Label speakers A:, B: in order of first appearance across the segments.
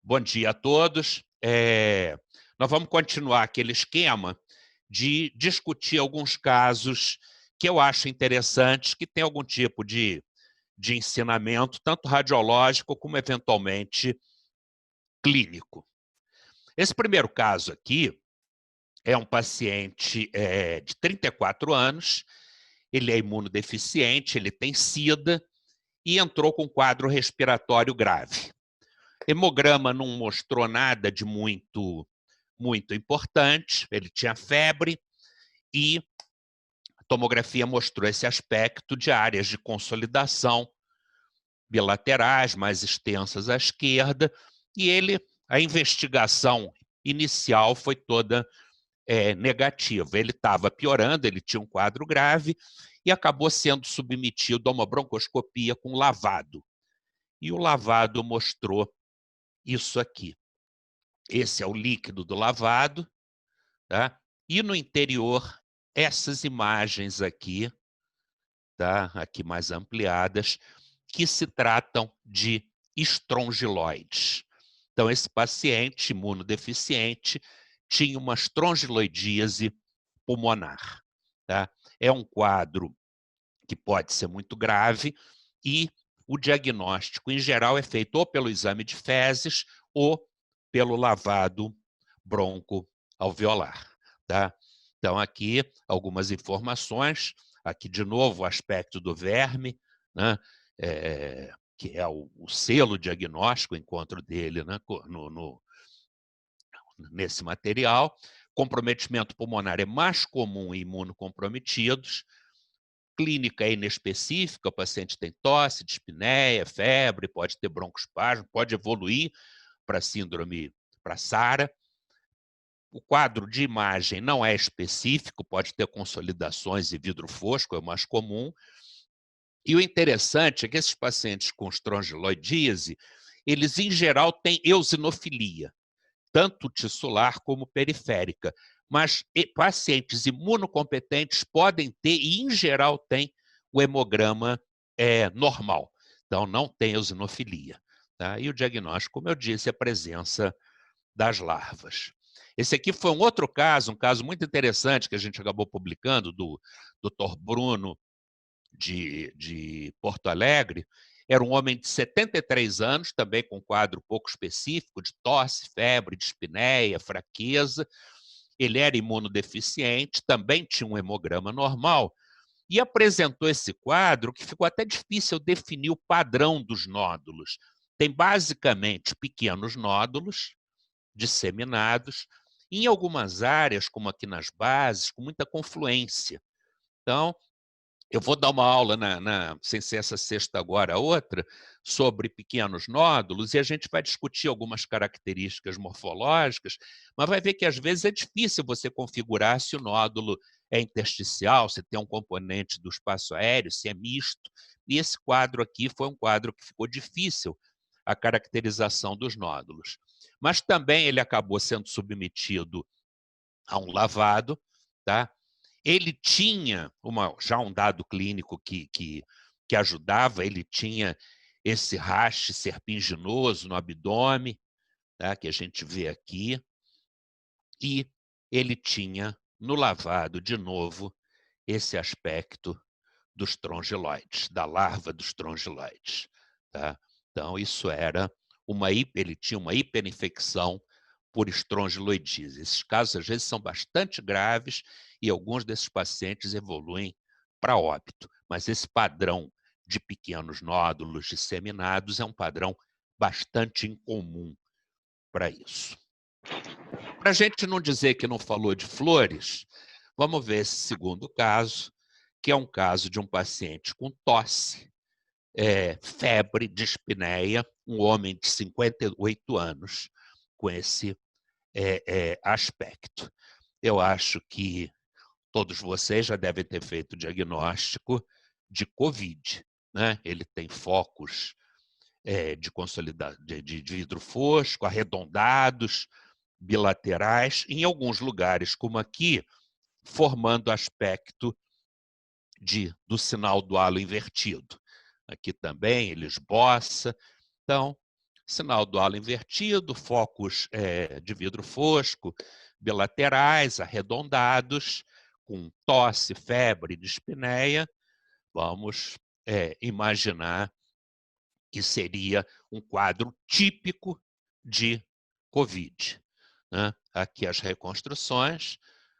A: Bom dia a todos. Nós vamos continuar aquele esquema de discutir alguns casos que eu acho interessantes, que tem algum tipo de ensinamento, tanto radiológico como, eventualmente, clínico. Esse primeiro caso aqui é um paciente de 34 anos, ele é imunodeficiente, ele tem SIDA e entrou com quadro respiratório grave. Hemograma não mostrou nada de muito importante, ele tinha febre e a tomografia mostrou esse aspecto de áreas de consolidação bilaterais, mais extensas à esquerda, e a investigação inicial foi toda negativa. Ele estava piorando, ele tinha um quadro grave e acabou sendo submetido a uma broncoscopia com lavado. E o lavado mostrou isso aqui. Esse é o líquido do lavado, tá? E no interior, essas imagens aqui, tá? Aqui mais ampliadas, que se tratam de estrongiloides. Então, esse paciente imunodeficiente tinha uma estrongiloidíase pulmonar, tá? É um quadro que pode ser muito grave e o diagnóstico, em geral, é feito ou pelo exame de fezes ou pelo lavado broncoalveolar, tá? Então, aqui, algumas informações. Aqui, de novo, o aspecto do verme, né? Que é o selo diagnóstico, o encontro dele, né? Nesse material. Comprometimento pulmonar é mais comum em imunocomprometidos. Clínica é inespecífica, o paciente tem tosse, dispneia, febre, pode ter broncoespasmo, pode evoluir para síndrome, para SARA. O quadro de imagem não é específico, pode ter consolidações e vidro fosco, é o mais comum. E o interessante é que esses pacientes com estrongiloidíase, eles, em geral, têm eosinofilia, tanto tissular como periférica. Mas pacientes imunocompetentes podem ter, e em geral têm, o hemograma normal. Então, não tem eosinofilia. Tá? E o diagnóstico, como eu disse, é a presença das larvas. Esse aqui foi um outro caso, um caso muito interessante que a gente acabou publicando, do Dr. Bruno de Porto Alegre. Era um homem de 73 anos, também com quadro pouco específico, de tosse, febre, dispneia, fraqueza. Ele era imunodeficiente, também tinha um hemograma normal, e apresentou esse quadro que ficou até difícil definir o padrão dos nódulos. Tem basicamente pequenos nódulos disseminados, em algumas áreas, como aqui nas bases, com muita confluência. Então, eu vou dar uma aula, sem ser essa sexta agora, a outra, sobre pequenos nódulos, e a gente vai discutir algumas características morfológicas, mas vai ver que, às vezes, é difícil você configurar se o nódulo é intersticial, se tem um componente do espaço aéreo, se é misto. E esse quadro aqui foi um quadro que ficou difícil, a caracterização dos nódulos. Mas também ele acabou sendo submetido a um lavado, tá? Ele tinha já um dado clínico que ajudava, ele tinha esse raste serpinginoso no abdômen, tá? Que a gente vê aqui, e ele tinha, no lavado, de novo, esse aspecto dos estrongiloides, da larva dos estrongiloides. Tá? Então, isso era ele tinha uma hiperinfecção por estrongiloidíase. Esses casos, às vezes, são bastante graves e alguns desses pacientes evoluem para óbito. Mas esse padrão de pequenos nódulos disseminados é um padrão bastante incomum para isso. Para a gente não dizer que não falou de flores, vamos ver esse segundo caso, que é um caso de um paciente com tosse, febre, dispneia, um homem de 58 anos com esse aspecto. Eu acho que todos vocês já devem ter feito o diagnóstico de COVID, né? Ele tem focos de vidro fosco, arredondados, bilaterais, em alguns lugares, como aqui, formando aspecto do sinal do halo invertido. Aqui também ele esboça. Então, Sinal do halo invertido, focos de vidro fosco, bilaterais, arredondados, com tosse, febre e dispneia. Vamos imaginar que seria um quadro típico de COVID, né? Aqui as reconstruções,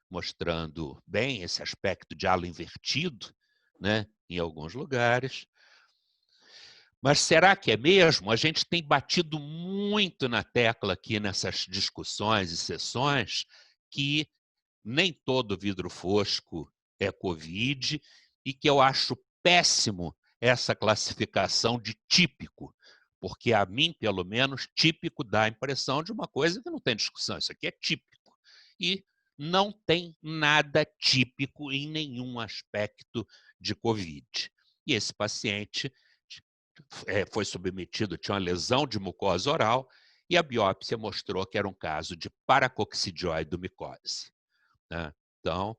A: mostrando bem esse aspecto de halo invertido, né, em alguns lugares. Mas será que é mesmo? A gente tem batido muito na tecla aqui nessas discussões e sessões que nem todo vidro fosco é COVID e que eu acho péssimo essa classificação de típico, porque a mim, pelo menos, típico dá a impressão de uma coisa que não tem discussão, isso aqui é típico. E não tem nada típico em nenhum aspecto de COVID. E esse paciente foi submetido, tinha uma lesão de mucosa oral, e a biópsia mostrou que era um caso de paracoccidioidomicose, né? Então,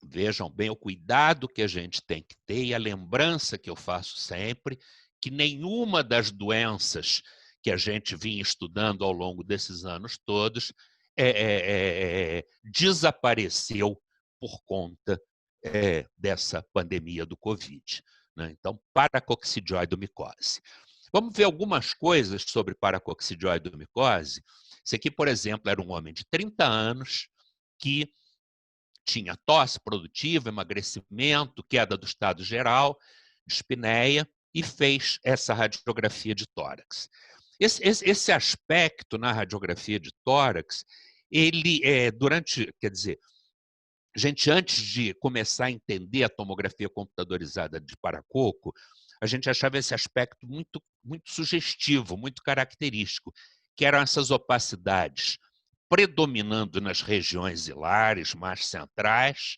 A: vejam bem o cuidado que a gente tem que ter e a lembrança que eu faço sempre, que nenhuma das doenças que a gente vinha estudando ao longo desses anos todos desapareceu por conta dessa pandemia do Covid, né? Então, paracoccidioidomicose. Vamos ver algumas coisas sobre paracoccidioidomicose. Esse aqui, por exemplo, era um homem de 30 anos que tinha tosse produtiva, emagrecimento, queda do estado geral, dispneia, e fez essa radiografia de tórax. Esse aspecto na radiografia de tórax, ele quer dizer, gente, antes de começar a entender a tomografia computadorizada de paracoco, a gente achava esse aspecto muito, muito sugestivo, muito característico, que eram essas opacidades predominando nas regiões hilares mais centrais,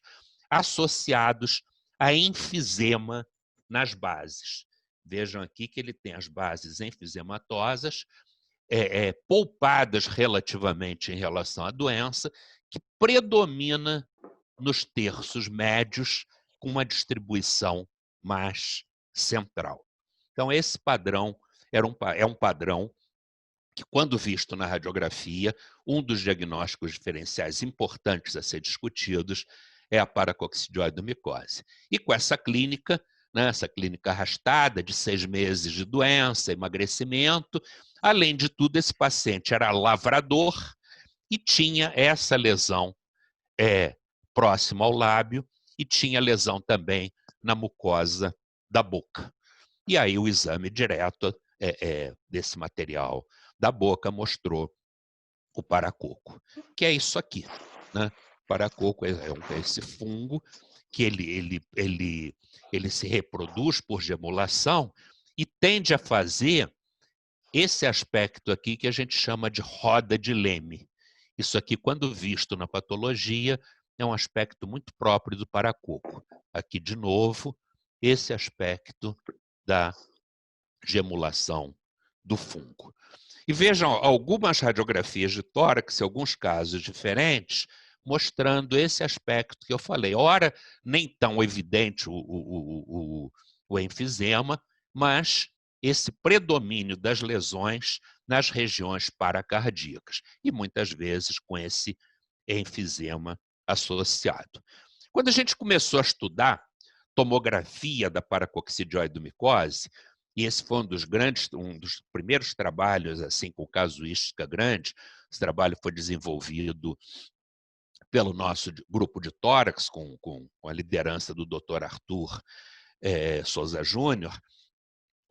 A: associados a enfisema nas bases. Vejam aqui que ele tem as bases enfisematosas, poupadas relativamente em relação à doença, que predomina nos terços médios, com uma distribuição mais central. Então, esse padrão é um padrão que, quando visto na radiografia, um dos diagnósticos diferenciais importantes a ser discutidos é a paracoccidioidomicose. E com essa clínica, né, essa clínica arrastada de 6 meses de doença, emagrecimento, além de tudo, esse paciente era lavrador e tinha essa lesão próxima ao lábio e tinha lesão também na mucosa da boca. E aí o exame direto desse material da boca mostrou o paracoco, que é isso aqui, né? O paracoco é esse fungo que ele se reproduz por gemulação e tende a fazer esse aspecto aqui que a gente chama de roda de Leme. Isso aqui, quando visto na patologia, é um aspecto muito próprio do paracoco. Aqui, de novo, esse aspecto da gemulação do fungo. E vejam algumas radiografias de tórax, em alguns casos diferentes, mostrando esse aspecto que eu falei. Ora, nem tão evidente o enfisema, mas esse predomínio das lesões nas regiões paracardíacas, e muitas vezes com esse enfisema associado. Quando a gente começou a estudar tomografia da paracoccidioidomicose, e esse foi um dos primeiros trabalhos assim com casuística grande. Esse trabalho foi desenvolvido pelo nosso grupo de tórax, com a liderança do Dr. Arthur Souza Júnior,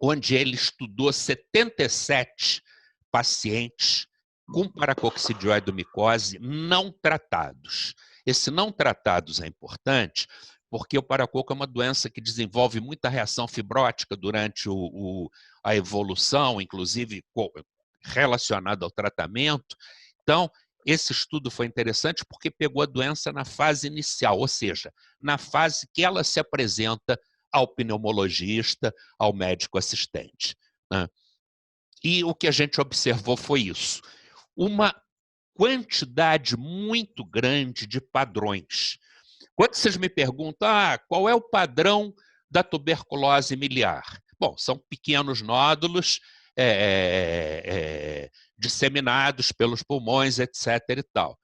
A: onde ele estudou 77 pacientes com paracoccidioidomicose não tratados. Esse não tratados é importante porque o paracoco é uma doença que desenvolve muita reação fibrótica durante a evolução, inclusive relacionada ao tratamento. Então, esse estudo foi interessante porque pegou a doença na fase inicial, ou seja, na fase que ela se apresenta ao pneumologista, ao médico assistente, né? E o que a gente observou foi isso. Uma quantidade muito grande de padrões. Quando vocês me perguntam qual é o padrão da tuberculose miliar? Bom, são pequenos nódulos disseminados pelos pulmões, etc. e tal.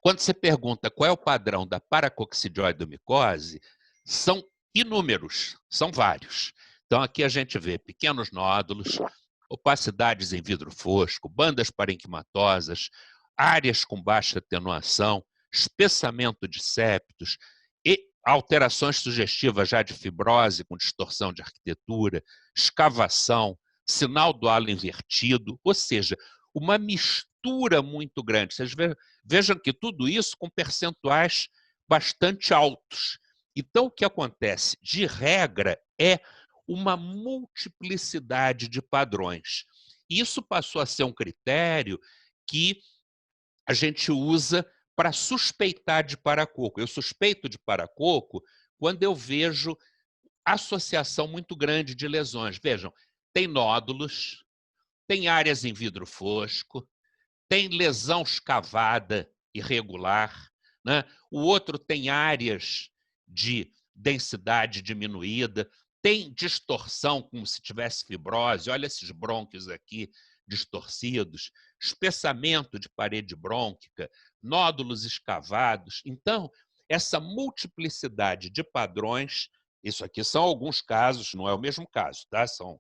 A: Quando você pergunta qual é o padrão da paracoccidioidomicose, são inúmeros, são vários. Então, aqui a gente vê pequenos nódulos, opacidades em vidro fosco, bandas parenquimatosas, áreas com baixa atenuação, espessamento de septos e alterações sugestivas já de fibrose com distorção de arquitetura, escavação, sinal do halo invertido, ou seja, uma mistura muito grande. Vocês vejam que tudo isso com percentuais bastante altos. Então, o que acontece, de regra, é uma multiplicidade de padrões. Isso passou a ser um critério que a gente usa para suspeitar de paracoco. Eu suspeito de paracoco quando eu vejo associação muito grande de lesões. Vejam, tem nódulos, tem áreas em vidro fosco, tem lesão escavada irregular, né? O outro tem áreas de densidade diminuída, tem distorção como se tivesse fibrose, olha esses brônquios aqui distorcidos, espessamento de parede brônquica, nódulos escavados. Então, essa multiplicidade de padrões, isso aqui são alguns casos, não é o mesmo caso, tá? São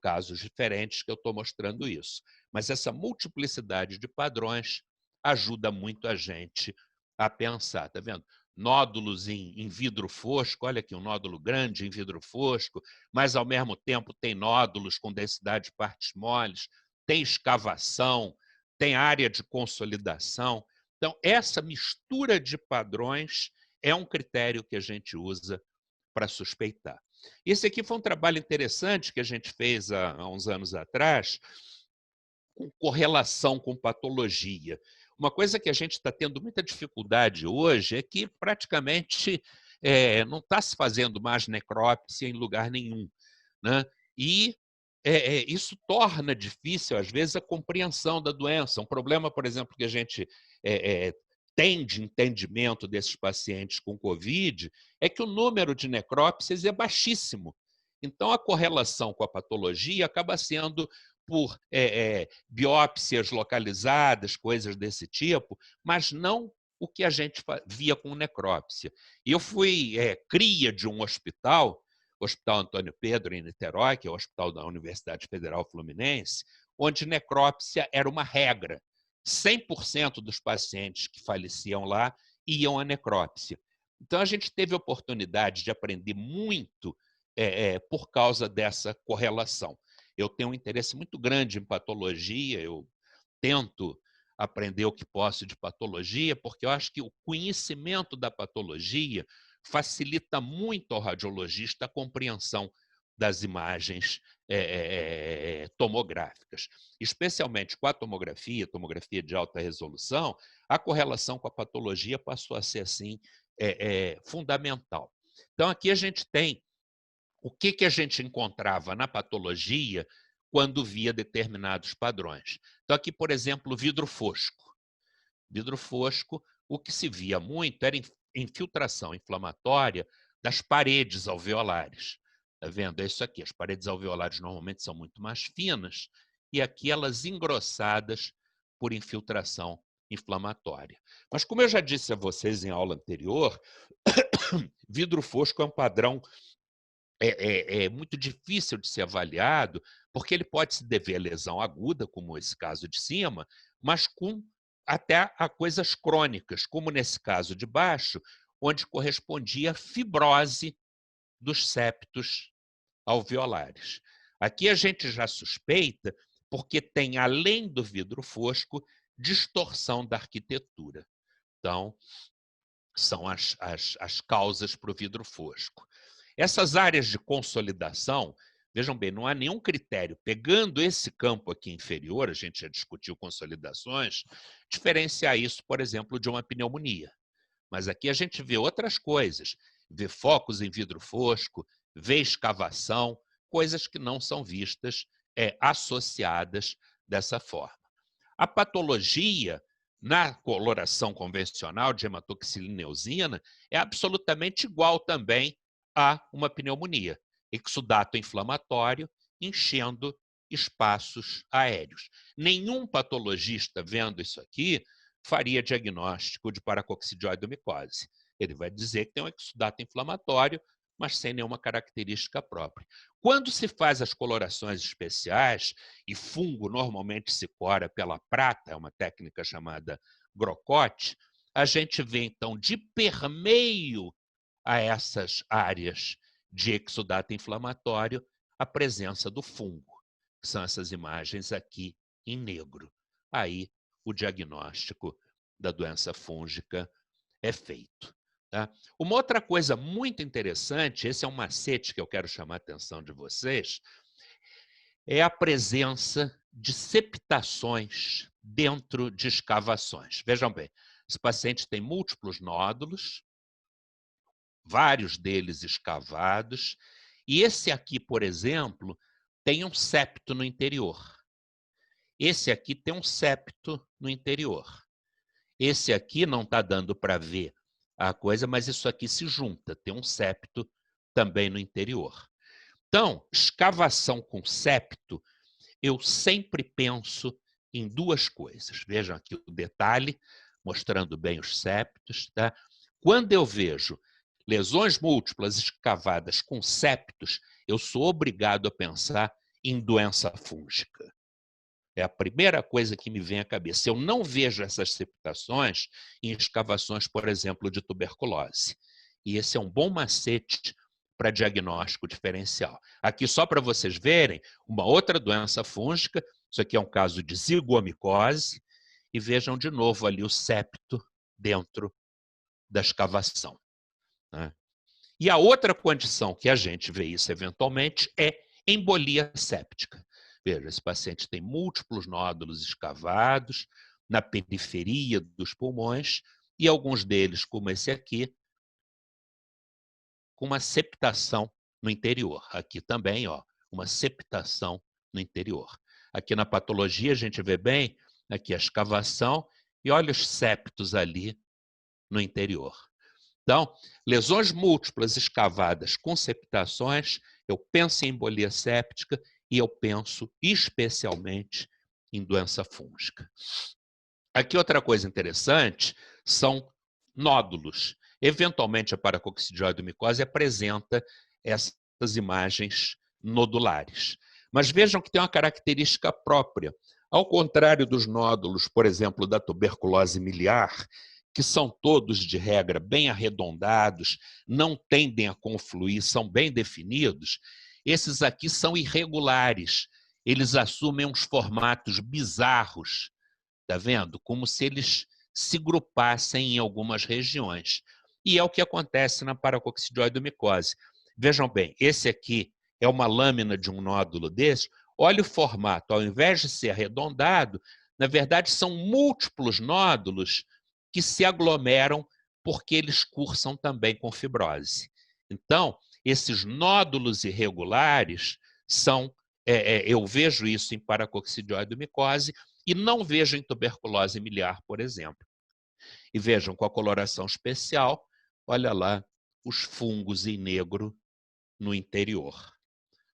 A: casos diferentes que eu estou mostrando isso. Mas essa multiplicidade de padrões ajuda muito a gente a pensar, tá vendo? Nódulos em vidro fosco, olha aqui, um nódulo grande em vidro fosco, mas ao mesmo tempo tem nódulos com densidade de partes moles, tem escavação, tem área de consolidação. Então, essa mistura de padrões é um critério que a gente usa para suspeitar. Esse aqui foi um trabalho interessante que a gente fez há uns anos atrás, com correlação com patologia. Uma coisa que a gente está tendo muita dificuldade hoje é que praticamente não está se fazendo mais necrópsia em lugar nenhum, né? E isso torna difícil, às vezes, a compreensão da doença. Um problema, por exemplo, que a gente tem de entendimento desses pacientes com Covid é que o número de necrópsias é baixíssimo. Então, a correlação com a patologia acaba sendo por biópsias localizadas, coisas desse tipo, mas não o que a gente via com necrópsia. E eu fui cria de um hospital, o Hospital Antônio Pedro, em Niterói, que é o hospital da Universidade Federal Fluminense, onde necrópsia era uma regra. 100% dos pacientes que faleciam lá iam à necrópsia. Então, a gente teve a oportunidade de aprender muito por causa dessa correlação. Eu tenho um interesse muito grande em patologia, eu tento aprender o que posso de patologia, porque eu acho que o conhecimento da patologia facilita muito ao radiologista a compreensão das imagens tomográficas. Especialmente com a tomografia de alta resolução, a correlação com a patologia passou a ser assim fundamental. Então, aqui a gente tem o que a gente encontrava na patologia quando via determinados padrões. Então, aqui, por exemplo, vidro fosco. Vidro fosco, o que se via muito era infiltração inflamatória das paredes alveolares. Está vendo? É isso aqui. As paredes alveolares normalmente são muito mais finas e aqui elas engrossadas por infiltração inflamatória. Mas, como eu já disse a vocês em aula anterior, vidro fosco é um padrão muito difícil de ser avaliado, porque ele pode se dever a lesão aguda, como esse caso de cima, mas até a coisas crônicas, como nesse caso de baixo, onde correspondia fibrose dos septos alveolares. Aqui a gente já suspeita, porque tem, além do vidro fosco, distorção da arquitetura. Então, são as causas para o vidro fosco. Essas áreas de consolidação, vejam bem, não há nenhum critério. Pegando esse campo aqui inferior, a gente já discutiu consolidações, diferenciar isso, por exemplo, de uma pneumonia. Mas aqui a gente vê outras coisas, vê focos em vidro fosco, vê escavação, coisas que não são vistas associadas dessa forma. A patologia na coloração convencional de hematoxilina eosina é absolutamente igual também a uma pneumonia, exudato inflamatório enchendo espaços aéreos. Nenhum patologista vendo isso aqui faria diagnóstico de paracoccidioidomicose. Ele vai dizer que tem um exudato inflamatório, mas sem nenhuma característica própria. Quando se faz as colorações especiais, e fungo normalmente se cora pela prata, é uma técnica chamada Grocotte, a gente vê, então, de permeio a essas áreas de exudato inflamatório, a presença do fungo. São essas imagens aqui em negro. Aí, o diagnóstico da doença fúngica é feito. Tá? Uma outra coisa muito interessante, esse é um macete que eu quero chamar a atenção de vocês, é a presença de septações dentro de escavações. Vejam bem, esse paciente tem múltiplos nódulos, vários deles escavados, e esse aqui, por exemplo, tem um septo no interior. Esse aqui tem um septo no interior. Esse aqui não está dando para ver a coisa, mas isso aqui se junta, tem um septo também no interior. Então, escavação com septo, eu sempre penso em duas coisas. Vejam aqui o detalhe, mostrando bem os septos. Tá? Quando eu vejo lesões múltiplas escavadas com septos, eu sou obrigado a pensar em doença fúngica. É a primeira coisa que me vem à cabeça. Eu não vejo essas septações em escavações, por exemplo, de tuberculose. E esse é um bom macete para diagnóstico diferencial. Aqui, só para vocês verem, uma outra doença fúngica, isso aqui é um caso de zigomicose, e vejam de novo ali o septo dentro da escavação. Né? E a outra condição que a gente vê isso eventualmente é embolia séptica. Veja, esse paciente tem múltiplos nódulos escavados na periferia dos pulmões e alguns deles, como esse aqui, com uma septação no interior. Aqui também, ó, uma septação no interior. Aqui na patologia a gente vê bem, aqui a escavação e olha os septos ali no interior. Então, lesões múltiplas escavadas com septações, eu penso em embolia séptica e eu penso especialmente em doença fúngica. Aqui outra coisa interessante são nódulos. Eventualmente a paracoccidioidomicose apresenta essas imagens nodulares. Mas vejam que tem uma característica própria. Ao contrário dos nódulos, por exemplo, da tuberculose miliar, que são todos, de regra, bem arredondados, não tendem a confluir, são bem definidos, esses aqui são irregulares. Eles assumem uns formatos bizarros, tá vendo? Como se eles se grupassem em algumas regiões. E é o que acontece na paracoccidioidomicose. Vejam bem, esse aqui é uma lâmina de um nódulo desse. Olha o formato, ao invés de ser arredondado, na verdade são múltiplos nódulos que se aglomeram porque eles cursam também com fibrose. Então, esses nódulos irregulares são, eu vejo isso em paracoccidioidomicose e não vejo em tuberculose miliar, por exemplo. E vejam, com a coloração especial, olha lá os fungos em negro no interior.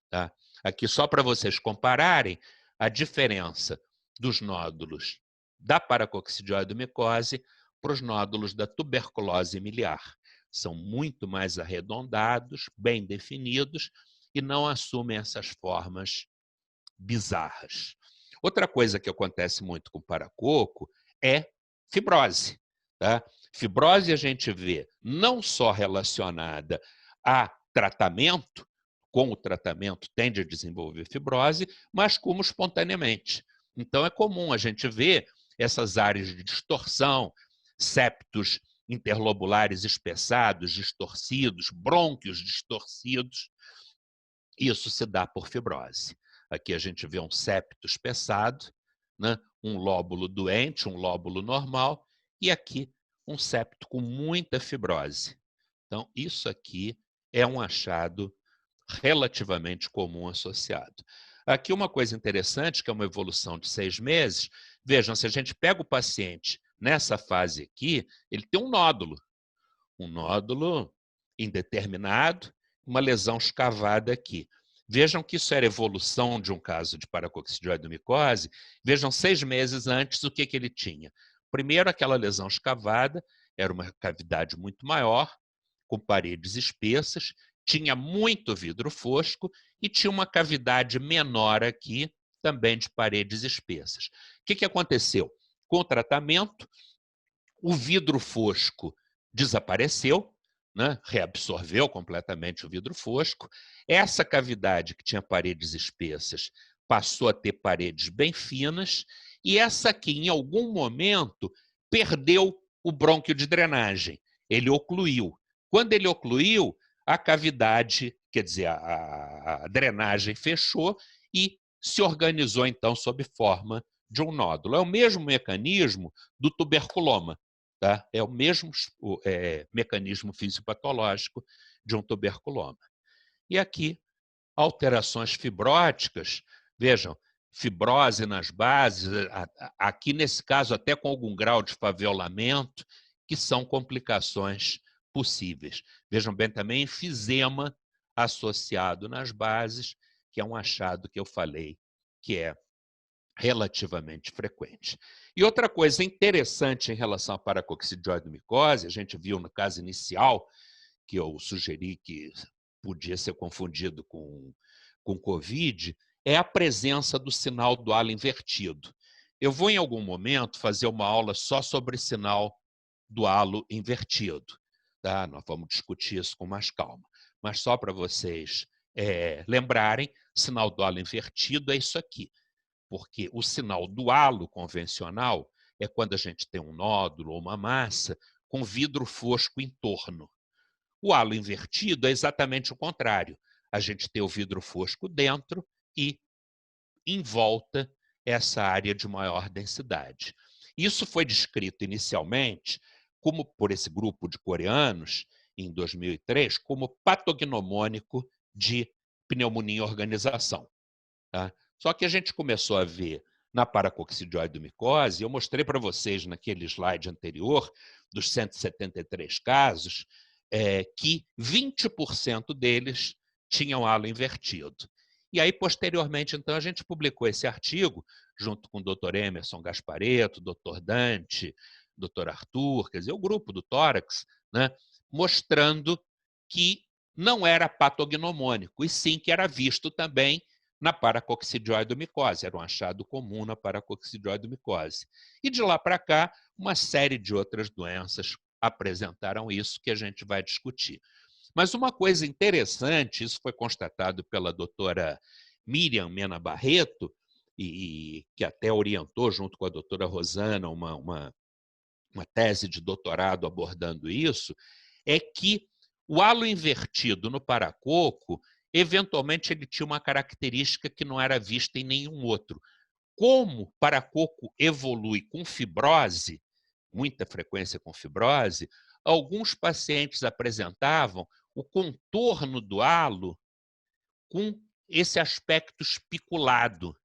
A: Tá? Aqui, só para vocês compararem a diferença dos nódulos da paracoccidioidomicose para os nódulos da tuberculose miliar. São muito mais arredondados, bem definidos e não assumem essas formas bizarras. Outra coisa que acontece muito com o paracoco é fibrose. Tá? Fibrose a gente vê não só relacionada a tratamento, com o tratamento tende a desenvolver fibrose, mas como espontaneamente. Então é comum a gente ver essas áreas de distorção, septos interlobulares espessados, distorcidos, brônquios distorcidos. Isso se dá por fibrose. Aqui a gente vê um septo espessado, né? Um lóbulo doente, um lóbulo normal, e aqui um septo com muita fibrose. Então, isso aqui é um achado relativamente comum associado. Aqui uma coisa interessante, que é uma evolução de 6 meses. Vejam, se a gente pega o paciente nessa fase aqui, ele tem um nódulo indeterminado, uma lesão escavada aqui. Vejam que isso era evolução de um caso de paracoccidioidomicose. Vejam, 6 meses antes, o que ele tinha. Primeiro, aquela lesão escavada, era uma cavidade muito maior, com paredes espessas, tinha muito vidro fosco e tinha uma cavidade menor aqui, também de paredes espessas. O que aconteceu? Com o tratamento, o vidro fosco desapareceu, né? Reabsorveu completamente o vidro fosco. Essa cavidade que tinha paredes espessas passou a ter paredes bem finas, e essa aqui, em algum momento, perdeu o brônquio de drenagem. Ele ocluiu. Quando ele ocluiu, a cavidade, quer dizer, a drenagem fechou e se organizou, então, sob forma de um nódulo. É o mesmo mecanismo do tuberculoma. Tá? É o mesmo mecanismo fisiopatológico de um tuberculoma. E aqui, alterações fibróticas, vejam, fibrose nas bases, aqui nesse caso até com algum grau de favelamento, que são complicações possíveis. Vejam bem também enfisema associado nas bases, que é um achado que eu falei, que é relativamente frequente. E outra coisa interessante em relação à paracoccidioidomicose, a gente viu no caso inicial, que eu sugeri que podia ser confundido com Covid, é a presença do sinal do halo invertido. Eu vou, em algum momento, fazer uma aula só sobre sinal do halo invertido. Tá? Nós vamos discutir isso com mais calma. Mas só para vocês lembrarem, sinal do halo invertido é isso aqui. Porque o sinal do halo convencional é quando a gente tem um nódulo ou uma massa com vidro fosco em torno. O halo invertido é exatamente o contrário. A gente tem o vidro fosco dentro e, em volta, essa área de maior densidade. Isso foi descrito inicialmente como por esse grupo de coreanos, em 2003, como patognomônico de pneumonia em organização. Tá? Só que a gente começou a ver na paracoccidioidomicose, eu mostrei para vocês naquele slide anterior, dos 173 casos, que 20% deles tinham halo invertido. E aí, posteriormente, então, a gente publicou esse artigo, junto com o Dr. Emerson Gasparetto, Dr. Dante, Dr. Arthur, quer dizer, o grupo do tórax, né, mostrando que não era patognomônico, e sim que era visto também na paracoccidioidomicose, era um achado comum na paracoccidioidomicose. E de lá para cá, uma série de outras doenças apresentaram isso que a gente vai discutir. Mas uma coisa interessante, isso foi constatado pela doutora Miriam Mena Barreto, e que até orientou, junto com a doutora Rosana, uma tese de doutorado abordando isso, é que o halo invertido no paracoco, eventualmente, ele tinha uma característica que não era vista em nenhum outro. Como o paracoco evolui com fibrose, muita frequência com fibrose, alguns pacientes apresentavam o contorno do halo com esse aspecto espiculado,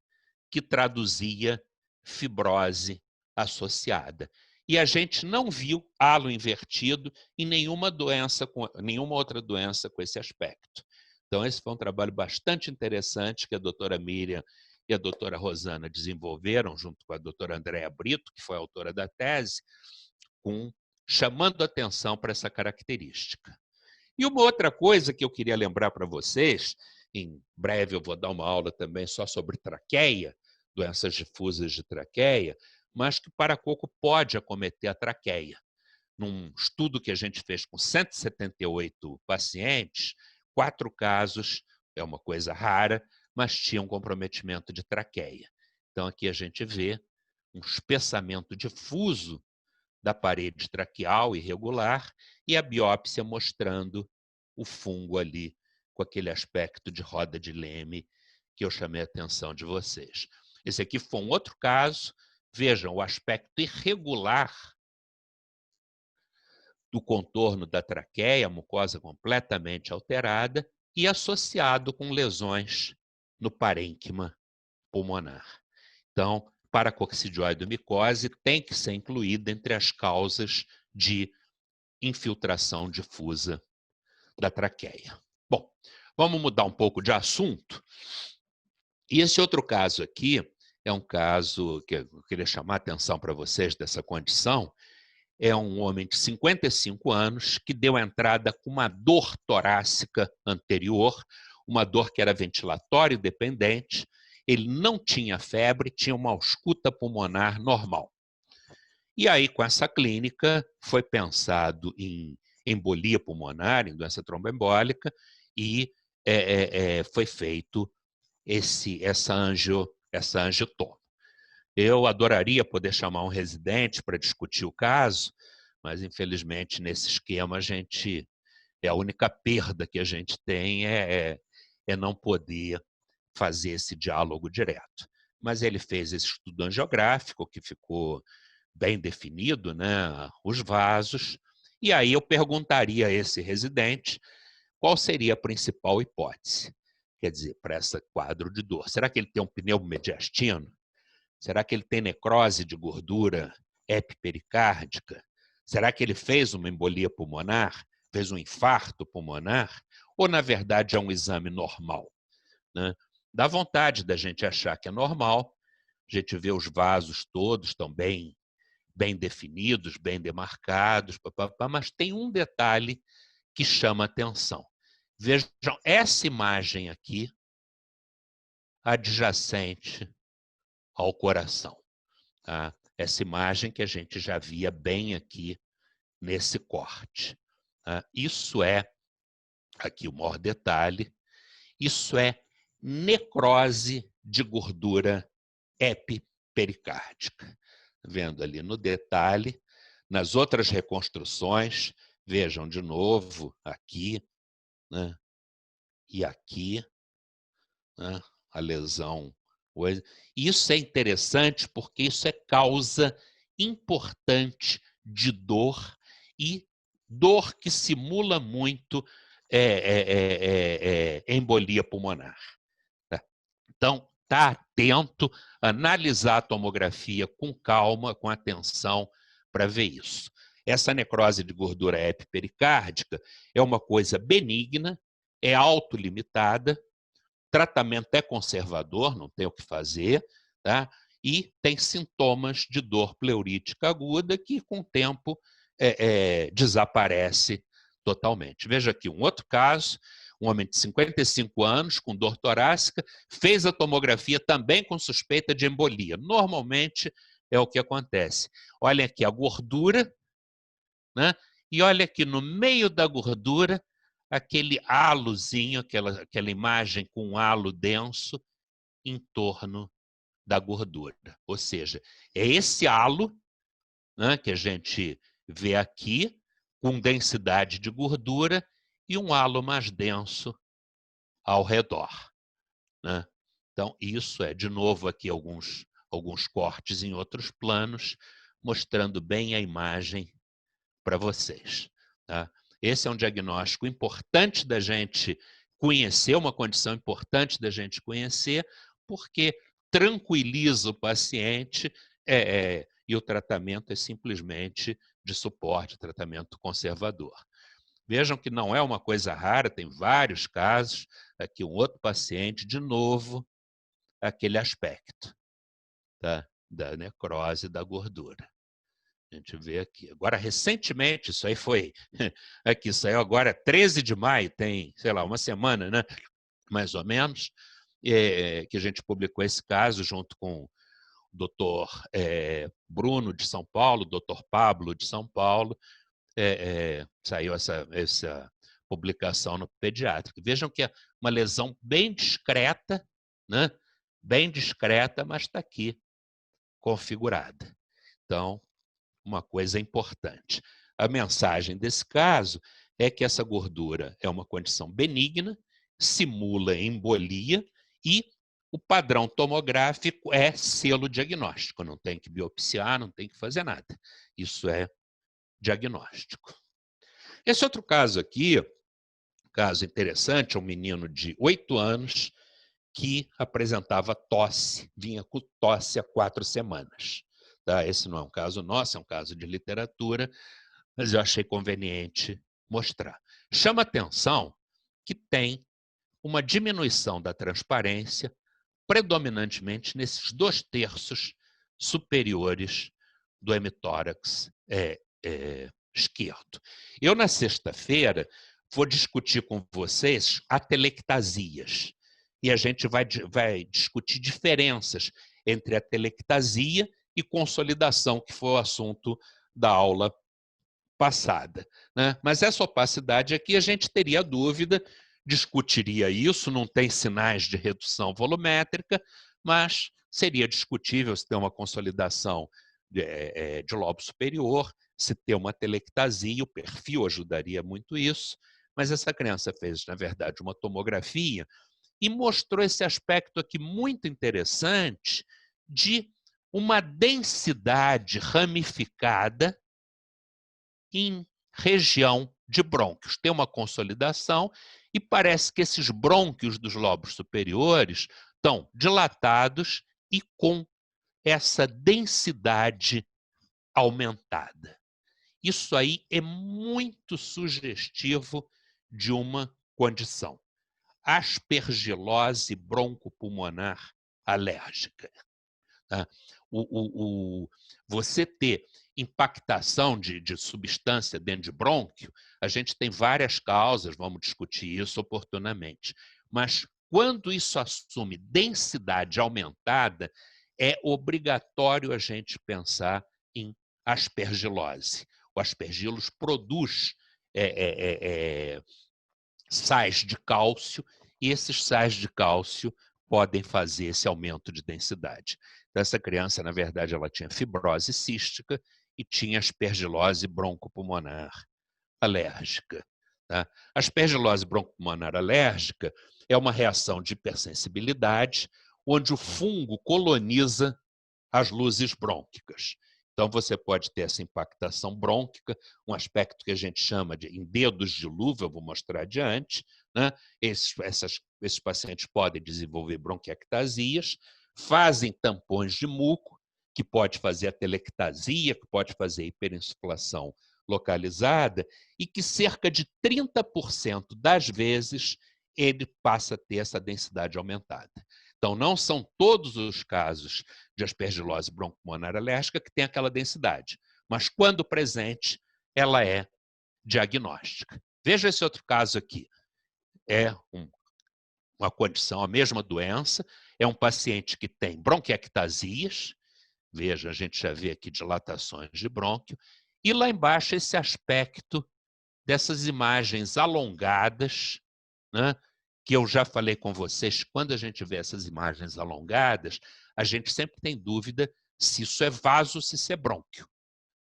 A: que traduzia fibrose associada. E a gente não viu halo invertido em nenhuma outra doença com esse aspecto. Então, esse foi um trabalho bastante interessante que a doutora Miriam e a doutora Rosana desenvolveram, junto com a doutora Andréa Brito, que foi a autora da tese, chamando atenção para essa característica. E uma outra coisa que eu queria lembrar para vocês, em breve eu vou dar uma aula também só sobre traqueia, doenças difusas de traqueia, mas que o paracoco pode acometer a traqueia. Num estudo que a gente fez com 178 pacientes, 4 casos, é uma coisa rara, mas tinham comprometimento de traqueia. Então, aqui a gente vê um espessamento difuso da parede traqueal irregular e a biópsia mostrando o fungo ali, com aquele aspecto de roda de Leme que eu chamei a atenção de vocês. Esse aqui foi um outro caso. Vejam o aspecto irregular do contorno da traqueia, a mucosa completamente alterada e associado com lesões no parênquima pulmonar. Então, paracoccidioidomicose tem que ser incluída entre as causas de infiltração difusa da traqueia. Bom, Vamos mudar um pouco de assunto. E esse outro caso aqui é um caso que eu queria chamar a atenção para vocês dessa condição. É um homem de 55 anos que deu entrada com uma dor torácica anterior, uma dor que era ventilatório dependente. Ele não tinha febre, tinha uma ausculta pulmonar normal. E aí, com essa clínica, foi pensado em embolia pulmonar, em doença tromboembólica, e foi feito essa angiotoma. Eu adoraria poder chamar um residente para discutir o caso, mas, infelizmente, nesse esquema, a única perda que a gente tem é não poder fazer esse diálogo direto. Mas ele fez esse estudo angiográfico, que ficou bem definido, né, os vasos, e aí eu perguntaria a esse residente qual seria a principal hipótese, quer dizer, para esse quadro de dor. Será que ele tem um pneumomediastino? Será que ele tem necrose de gordura epipericárdica? Será que ele fez uma embolia pulmonar? Fez um infarto pulmonar? Ou, na verdade, é um exame normal? Né? Dá vontade da gente achar que é normal, a gente vê os vasos todos estão bem definidos, bem demarcados, mas tem um detalhe que chama atenção. Vejam essa imagem aqui, adjacente ao coração. Tá? Essa imagem que a gente já via bem aqui nesse corte. Tá? Isso é, aqui o maior detalhe, isso é necrose de gordura epipericárdica. Vendo ali no detalhe, nas outras reconstruções, vejam de novo aqui, né? E aqui, né? A lesão. Isso é interessante porque isso é causa importante de dor e dor que simula muito embolia pulmonar. Então, está atento, analisar a tomografia com calma, com atenção, para ver isso. Essa necrose de gordura epipericárdica é uma coisa benigna, é autolimitada, tratamento é conservador, não tem o que fazer, tá? E tem sintomas de dor pleurítica aguda que, com o tempo, desaparece totalmente. Veja aqui um outro caso, um homem de 55 anos, com dor torácica, fez a tomografia também com suspeita de embolia. Normalmente é o que acontece. Olha aqui a gordura, né? E olha aqui no meio da gordura, aquele halozinho, aquela imagem com um halo denso em torno da gordura. Ou seja, é esse halo, né, que a gente vê aqui, com densidade de gordura, e um halo mais denso ao redor. Né? Então, isso é, de novo, aqui alguns cortes em outros planos, mostrando bem a imagem para vocês. Tá? Esse é um diagnóstico importante da gente conhecer, uma condição importante da gente conhecer, porque tranquiliza o paciente e o tratamento é simplesmente de suporte, tratamento conservador. Vejam que não é uma coisa rara, tem vários casos. Aqui um outro paciente, de novo, aquele aspecto, tá? Da necrose da gordura. A gente vê aqui. Agora, recentemente, isso aí foi... Aqui saiu agora 13 de maio, tem, sei lá, uma semana, né? Mais ou menos, que a gente publicou esse caso junto com o doutor Bruno, de São Paulo, doutor Pablo, de São Paulo. Saiu essa publicação no Pediátrico. Vejam que é uma lesão bem discreta, né? Bem discreta, mas está aqui configurada. Então, uma coisa importante. A mensagem desse caso é que essa gordura é uma condição benigna, simula embolia e o padrão tomográfico é selo diagnóstico. Não tem que biopsiar, não tem que fazer nada. Isso é diagnóstico. Esse outro caso aqui, caso interessante, é um menino de 8 anos que apresentava tosse, vinha com tosse há 4 semanas. Tá? Esse não é um caso nosso, é um caso de literatura, mas eu achei conveniente mostrar. Chama atenção que tem uma diminuição da transparência, predominantemente nesses 2/3 superiores do hemitórax esquerdo. Eu, na sexta-feira, vou discutir com vocês atelectasias. E a gente vai discutir diferenças entre atelectasia e consolidação, que foi o assunto da aula passada, né? Mas essa opacidade aqui a gente teria dúvida, discutiria isso, não tem sinais de redução volumétrica, mas seria discutível se tem uma consolidação de lobo superior, se tem uma telectasia, o perfil ajudaria muito isso, mas essa criança fez, na verdade, uma tomografia e mostrou esse aspecto aqui muito interessante de uma densidade ramificada em região de brônquios. Tem uma consolidação e parece que esses brônquios dos lobos superiores estão dilatados e com essa densidade aumentada. Isso aí é muito sugestivo de uma condição: aspergilose broncopulmonar alérgica. Tá? Você ter impactação de substância dentro de brônquio, a gente tem várias causas, vamos discutir isso oportunamente. Mas quando isso assume densidade aumentada, é obrigatório a gente pensar em aspergilose. O aspergillus produz sais de cálcio, e esses sais de cálcio podem fazer esse aumento de densidade. Então, essa criança, na verdade, ela tinha fibrose cística e tinha aspergilose broncopulmonar alérgica. Tá? A aspergilose broncopulmonar alérgica é uma reação de hipersensibilidade, onde o fungo coloniza as luzes brônquicas. Então, você pode ter essa impactação brônquica, um aspecto que a gente chama de em dedos de luva, eu vou mostrar adiante, né? Esses pacientes podem desenvolver bronquiectasias, fazem tampões de muco, que pode fazer atelectasia, que pode fazer hiperinsuflação localizada, e que cerca de 30% das vezes ele passa a ter essa densidade aumentada. Então, não são todos os casos de aspergilose broncopulmonar alérgica que tem aquela densidade, mas quando presente, ela é diagnóstica. Veja esse outro caso aqui. É uma condição, a mesma doença, é um paciente que tem bronquiectasias, veja, a gente já vê aqui dilatações de brônquio, e lá embaixo esse aspecto dessas imagens alongadas, né, que eu já falei com vocês, quando a gente vê essas imagens alongadas, a gente sempre tem dúvida se isso é vaso ou se isso é brônquio,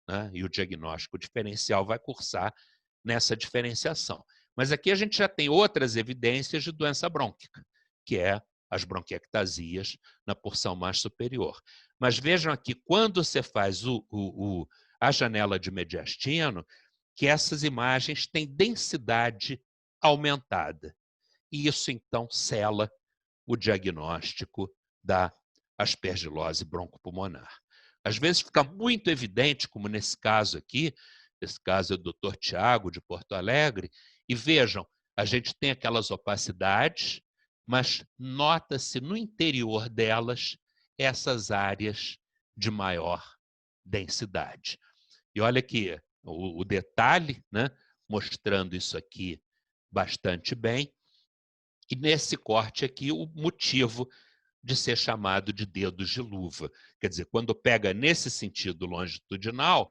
A: né? E o diagnóstico diferencial vai cursar nessa diferenciação. Mas aqui a gente já tem outras evidências de doença brônquica, que é as bronquiectasias na porção mais superior. Mas vejam aqui, quando você faz a janela de mediastino, que essas imagens têm densidade aumentada. E isso, então, sela o diagnóstico da aspergilose broncopulmonar. Às vezes fica muito evidente, como nesse caso aqui, esse caso é do Dr. Tiago, de Porto Alegre, e vejam, a gente tem aquelas opacidades, mas nota-se no interior delas essas áreas de maior densidade. E olha aqui o detalhe, né, mostrando isso aqui bastante bem, e nesse corte aqui o motivo de ser chamado de dedos de luva. Quer dizer, quando pega nesse sentido longitudinal,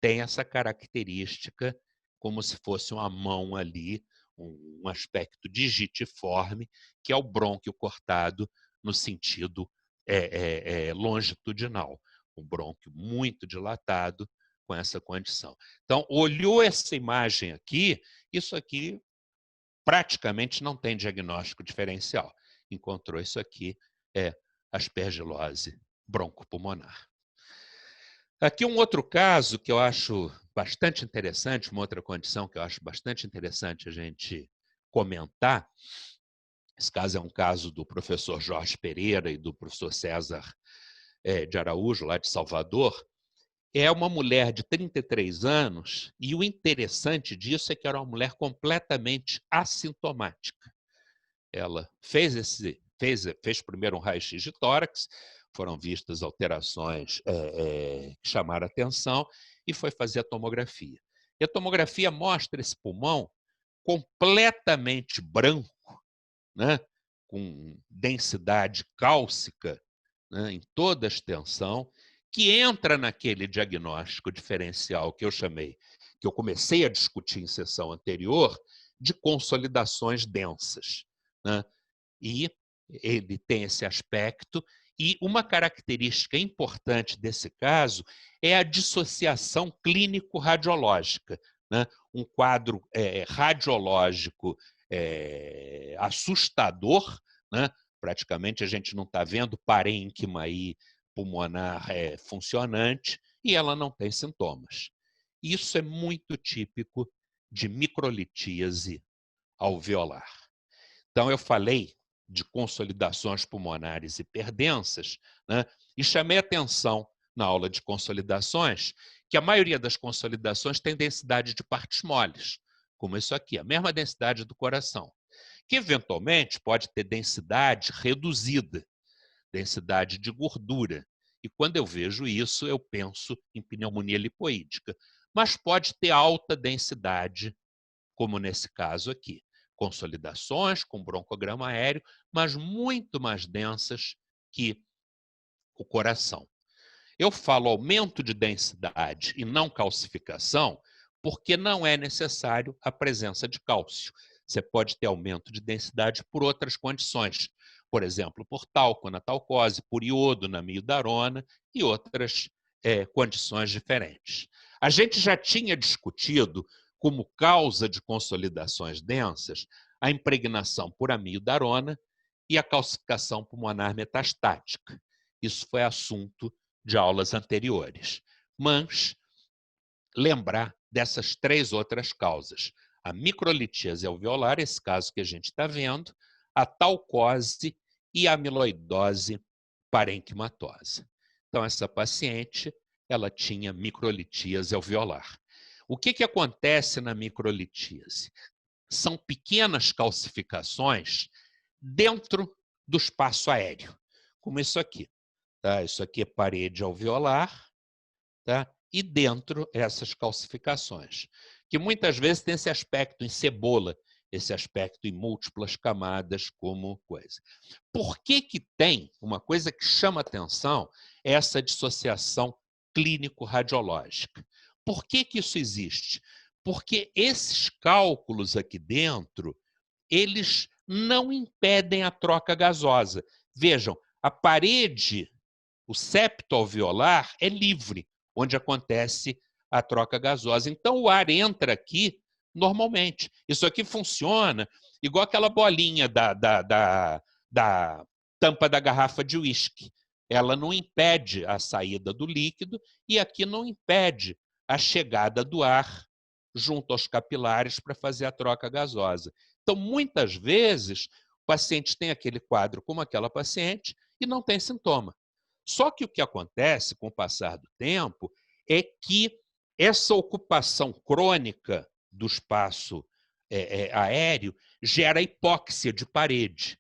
A: tem essa característica como se fosse uma mão ali, um aspecto digitiforme, que é o brônquio cortado no sentido longitudinal. Um brônquio muito dilatado com essa condição. Então, olhou essa imagem aqui, isso aqui praticamente não tem diagnóstico diferencial. Encontrou isso aqui, é aspergilose broncopulmonar. Aqui um outro caso que eu acho bastante interessante, uma outra condição que eu acho bastante interessante a gente comentar. Esse caso é um caso do professor Jorge Pereira e do professor César de Araújo, lá de Salvador. É uma mulher de 33 anos e o interessante disso é que era uma mulher completamente assintomática. ela fez primeiro um raio-x de tórax, foram vistas alterações que chamaram a atenção e foi fazer a tomografia. E a tomografia mostra esse pulmão completamente branco, né, com densidade cálcica, né, em toda a extensão, que entra naquele diagnóstico diferencial que eu chamei, que eu comecei a discutir em sessão anterior, de consolidações densas, né? E ele tem esse aspecto, e uma característica importante desse caso é a dissociação clínico-radiológica, né? Um quadro radiológico assustador, né? Praticamente a gente não está vendo parênquima aí pulmonar funcionante, e ela não tem sintomas. Isso é muito típico de microlitíase alveolar. Então, eu falei de consolidações pulmonares hiperdensas, né? E chamei atenção na aula de consolidações que a maioria das consolidações tem densidade de partes moles, como isso aqui, a mesma densidade do coração, que eventualmente pode ter densidade reduzida, densidade de gordura. E quando eu vejo isso, eu penso em pneumonia lipoídica. Mas pode ter alta densidade, como nesse caso aqui. Consolidações com broncograma aéreo, mas muito mais densas que o coração. Eu falo aumento de densidade e não calcificação, porque não é necessário a presença de cálcio. Você pode ter aumento de densidade por outras condições, por exemplo, por talco na talcose, por iodo na miodarona e outras condições diferentes. A gente já tinha discutido como causa de consolidações densas a impregnação por amiodarona e a calcificação pulmonar metastática. Isso foi assunto de aulas anteriores. Mas lembrar dessas 3 outras causas: a microlitíase alveolar, esse caso que a gente está vendo, a talcose e a amiloidose parenquimatosa. Então, essa paciente, ela tinha microlitíase alveolar. O que acontece na microlitíase? São pequenas calcificações dentro do espaço aéreo, como isso aqui. Tá? Isso aqui é parede alveolar, tá? E dentro essas calcificações, que muitas vezes tem esse aspecto em cebola, esse aspecto em múltiplas camadas como coisa. Por que tem uma coisa que chama atenção, essa dissociação clínico-radiológica? Por que isso existe? Porque esses cálculos aqui dentro, eles não impedem a troca gasosa. Vejam, a parede, o septo alveolar é livre, onde acontece a troca gasosa. Então, o ar entra aqui normalmente. Isso aqui funciona igual aquela bolinha da tampa da garrafa de uísque. Ela não impede a saída do líquido e aqui não impede a chegada do ar junto aos capilares para fazer a troca gasosa. Então, muitas vezes, o paciente tem aquele quadro como aquela paciente e não tem sintoma. Só que o que acontece com o passar do tempo é que essa ocupação crônica do espaço aéreo gera hipóxia de parede.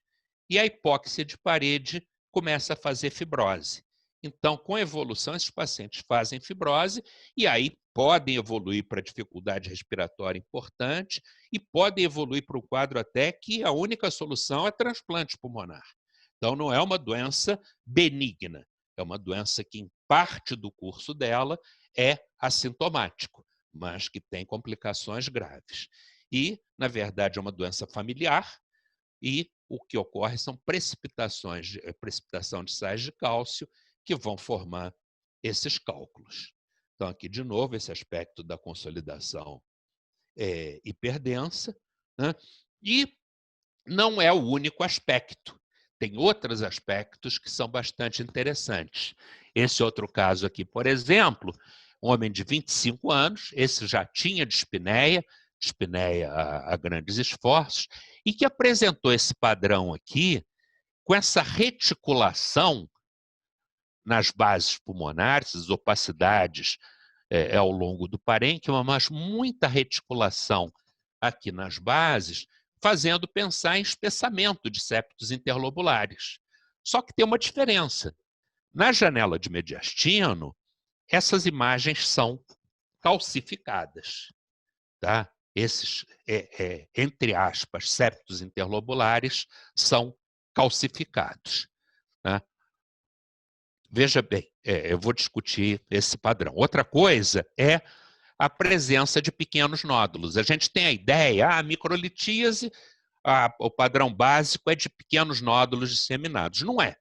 A: E a hipóxia de parede começa a fazer fibrose. Então, com a evolução, esses pacientes fazem fibrose e aí podem evoluir para dificuldade respiratória importante e podem evoluir para um quadro até que a única solução é transplante pulmonar. Então, não é uma doença benigna, é uma doença que, em parte do curso dela, é assintomático, mas que tem complicações graves. E, na verdade, é uma doença familiar e o que ocorre são precipitação de sais de cálcio que vão formar esses cálculos. Então, aqui, de novo, esse aspecto da consolidação hiperdensa, né? E não é o único aspecto. Tem outros aspectos que são bastante interessantes. Esse outro caso aqui, por exemplo, um homem de 25 anos, esse já tinha dispneia a grandes esforços, e que apresentou esse padrão aqui com essa reticulação nas bases pulmonares, as opacidades ao longo do parênquima, mas muita reticulação aqui nas bases, fazendo pensar em espessamento de septos interlobulares. Só que tem uma diferença. Na janela de mediastino, essas imagens são calcificadas. Tá? Esses, entre aspas, septos interlobulares são calcificados. Tá? Veja bem, eu vou discutir esse padrão. Outra coisa é a presença de pequenos nódulos. A gente tem a ideia, a microlitíase, o padrão básico é de pequenos nódulos disseminados. Não é.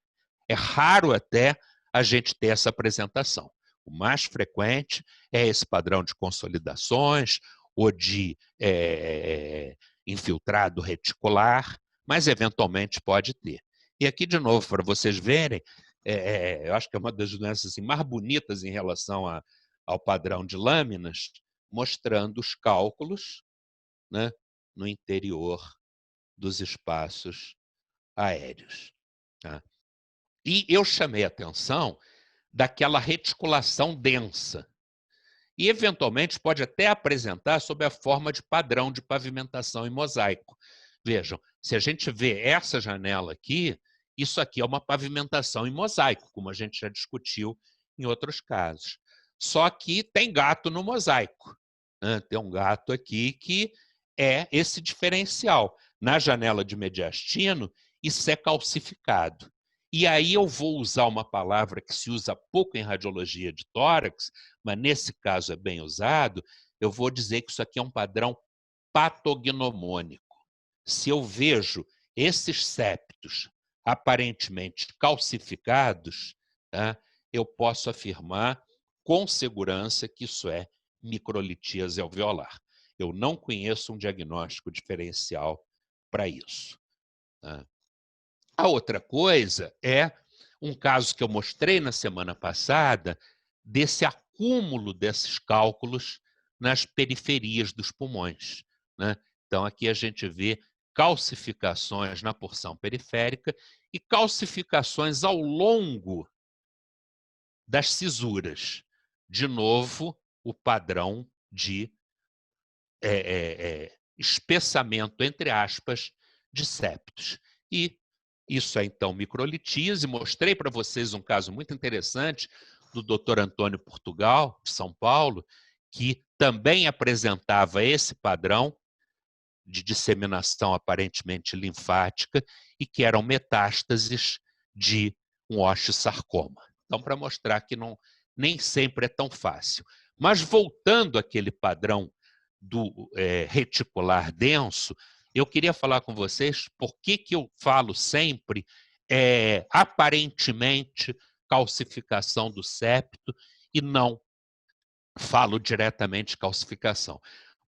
A: É raro até a gente ter essa apresentação. O mais frequente é esse padrão de consolidações ou de infiltrado reticular, mas eventualmente pode ter. E aqui, de novo, para vocês verem, eu acho que é uma das doenças assim, mais bonitas em relação ao padrão de lâminas, mostrando os cálculos, né, no interior dos espaços aéreos. Tá? E eu chamei a atenção daquela reticulação densa. E, eventualmente, pode até apresentar sob a forma de padrão de pavimentação em mosaico. Vejam, se a gente vê essa janela aqui, isso aqui é uma pavimentação em mosaico, como a gente já discutiu em outros casos. Só que tem gato no mosaico. Né? Tem um gato aqui que é esse diferencial. Na janela de mediastino, isso é calcificado. E aí eu vou usar uma palavra que se usa pouco em radiologia de tórax, mas nesse caso é bem usado, eu vou dizer que isso aqui é um padrão patognomônico. Se eu vejo esses septos aparentemente calcificados, tá, eu posso afirmar com segurança que isso é microlitíase alveolar. Eu não conheço um diagnóstico diferencial para isso. Tá? A outra coisa é um caso que eu mostrei na semana passada, desse acúmulo desses cálculos nas periferias dos pulmões. Né? Então, aqui a gente vê calcificações na porção periférica e calcificações ao longo das cisuras. De novo, o padrão de espessamento, entre aspas, de septos. E isso é, então, microlitíase. Mostrei para vocês um caso muito interessante do Dr. Antônio Portugal, de São Paulo, que também apresentava esse padrão de disseminação aparentemente linfática e que eram metástases de um osteosarcoma. Então, para mostrar que nem sempre é tão fácil. Mas voltando àquele padrão do reticular denso, eu queria falar com vocês por que eu falo sempre aparentemente calcificação do septo e não falo diretamente calcificação.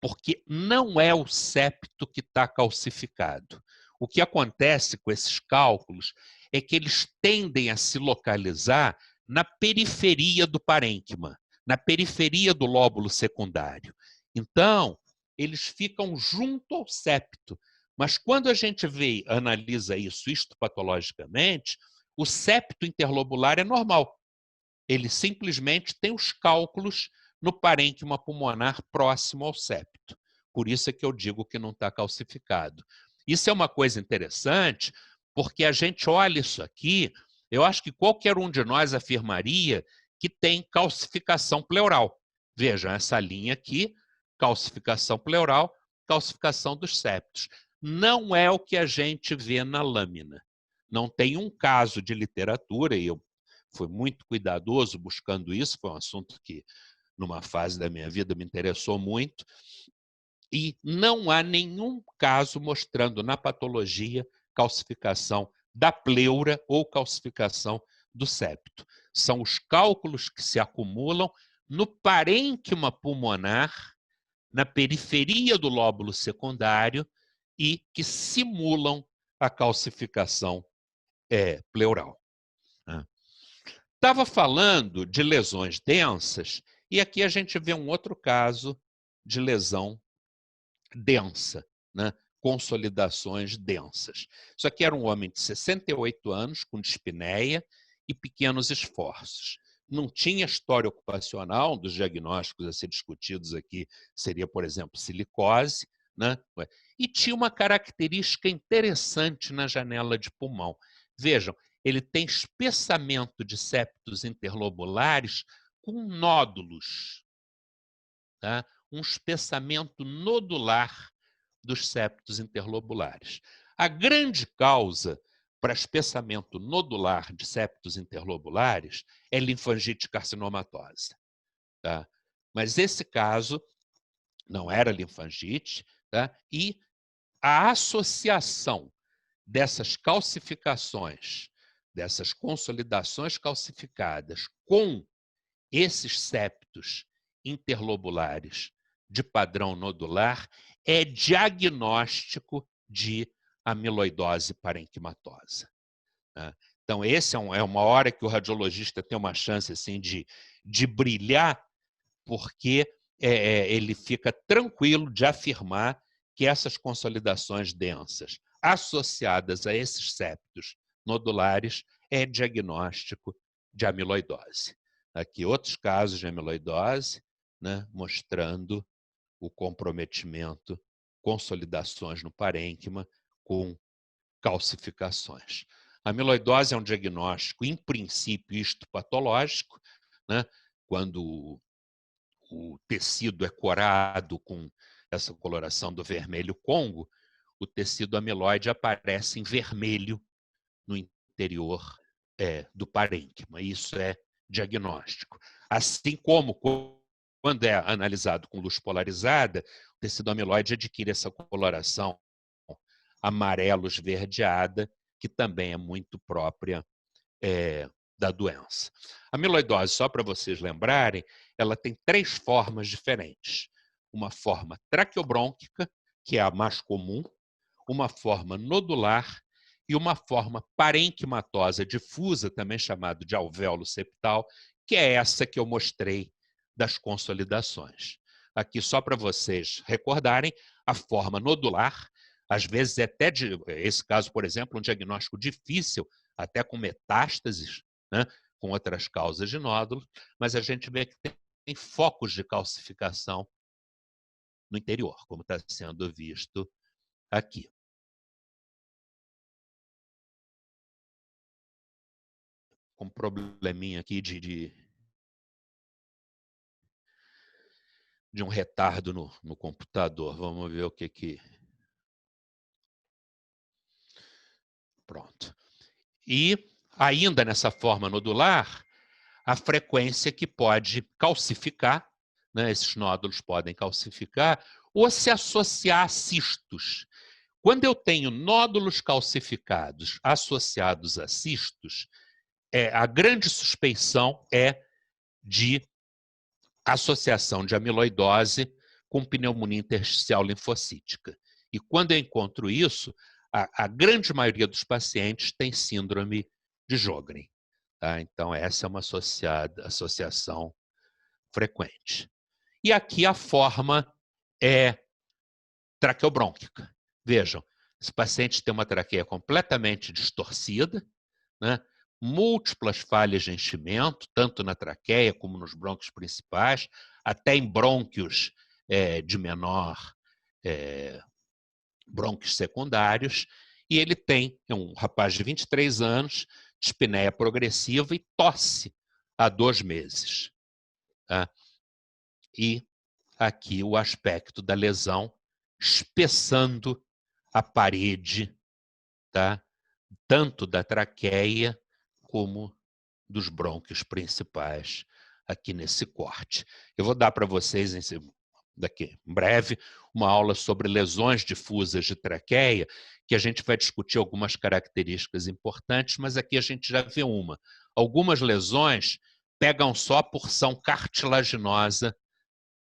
A: Porque não é o septo que está calcificado. O que acontece com esses cálculos é que eles tendem a se localizar na periferia do parênquima, na periferia do lóbulo secundário. Então, eles ficam junto ao septo. Mas quando a gente analisa isso histopatologicamente, o septo interlobular é normal. Ele simplesmente tem os cálculos no parênquima pulmonar próximo ao septo. Por isso é que eu digo que não está calcificado. Isso é uma coisa interessante, porque a gente olha isso aqui, eu acho que qualquer um de nós afirmaria que tem calcificação pleural. Vejam, essa linha aqui, calcificação pleural, calcificação dos septos. Não é o que a gente vê na lâmina. Não tem um caso de literatura, e eu fui muito cuidadoso buscando isso, foi um assunto que, numa fase da minha vida, me interessou muito, e não há nenhum caso mostrando na patologia calcificação da pleura ou calcificação do septo. São os cálculos que se acumulam no parênquima pulmonar, na periferia do lóbulo secundário e que simulam a calcificação pleural. Estava falando de lesões densas e aqui a gente vê um outro caso de lesão densa, né? Consolidações densas. Isso aqui era um homem de 68 anos, com dispneia e pequenos esforços. Não tinha história ocupacional, um dos diagnósticos a ser discutidos aqui seria, por exemplo, silicose, né? E tinha uma característica interessante na janela de pulmão. Vejam, ele tem espessamento de septos interlobulares com nódulos, tá? Um espessamento nodular dos septos interlobulares. A grande causa para espessamento nodular de septos interlobulares é linfangite carcinomatosa. Tá? Mas esse caso não era linfangite, tá? E a associação dessas calcificações, dessas consolidações calcificadas com esses septos interlobulares de padrão nodular é diagnóstico de amiloidose parenquimatosa. Então, esse é uma hora que o radiologista tem uma chance assim, de brilhar, porque ele fica tranquilo de afirmar que essas consolidações densas associadas a esses septos nodulares é diagnóstico de amiloidose. Aqui outros casos de amiloidose, né, mostrando o comprometimento, consolidações no parênquima com calcificações. A amiloidose é um diagnóstico, em princípio, histopatológico, né, quando o tecido é corado com essa coloração do vermelho Congo, o tecido amiloide aparece em vermelho no interior do parênquima. Isso é diagnóstico. Assim como quando é analisado com luz polarizada, o tecido amiloide adquire essa coloração amarelo-esverdeada, que também é muito própria da doença. A amiloidose, só para vocês lembrarem, ela tem 3 formas diferentes. Uma forma traqueobrônquica, que é a mais comum, uma forma nodular e uma forma parenquimatosa difusa, também chamada de alvéolo septal, que é essa que eu mostrei das consolidações. Aqui, só para vocês recordarem, a forma nodular, às vezes até, esse caso, por exemplo, um diagnóstico difícil, até com metástases, né, com outras causas de nódulo, mas a gente vê que tem focos de calcificação no interior, como está sendo visto aqui. Com um probleminha aqui de um retardo no computador. Vamos ver o que... Pronto. E ainda nessa forma nodular, a frequência que pode calcificar, né, esses nódulos podem calcificar, ou se associar a cistos. Quando eu tenho nódulos calcificados associados a cistos, a grande suspeição é de associação de amiloidose com pneumonia intersticial linfocítica. E quando eu encontro isso, a grande maioria dos pacientes tem síndrome de Sjögren. Tá? Então, essa é uma associação frequente. E aqui a forma é traqueobrônquica. Vejam, esse paciente tem uma traqueia completamente distorcida, né? Múltiplas falhas de enchimento, tanto na traqueia como nos brônquios principais, até em brônquios de menor brônquios secundários, e ele é um rapaz de 23 anos, dispneia progressiva e tosse há 2 meses. Tá? E aqui o aspecto da lesão espessando a parede, tá? Tanto da traqueia como dos brônquios principais aqui nesse corte. Eu vou dar para vocês daqui em breve uma aula sobre lesões difusas de traqueia, que a gente vai discutir algumas características importantes, mas aqui a gente já vê uma. Algumas lesões pegam só a porção cartilaginosa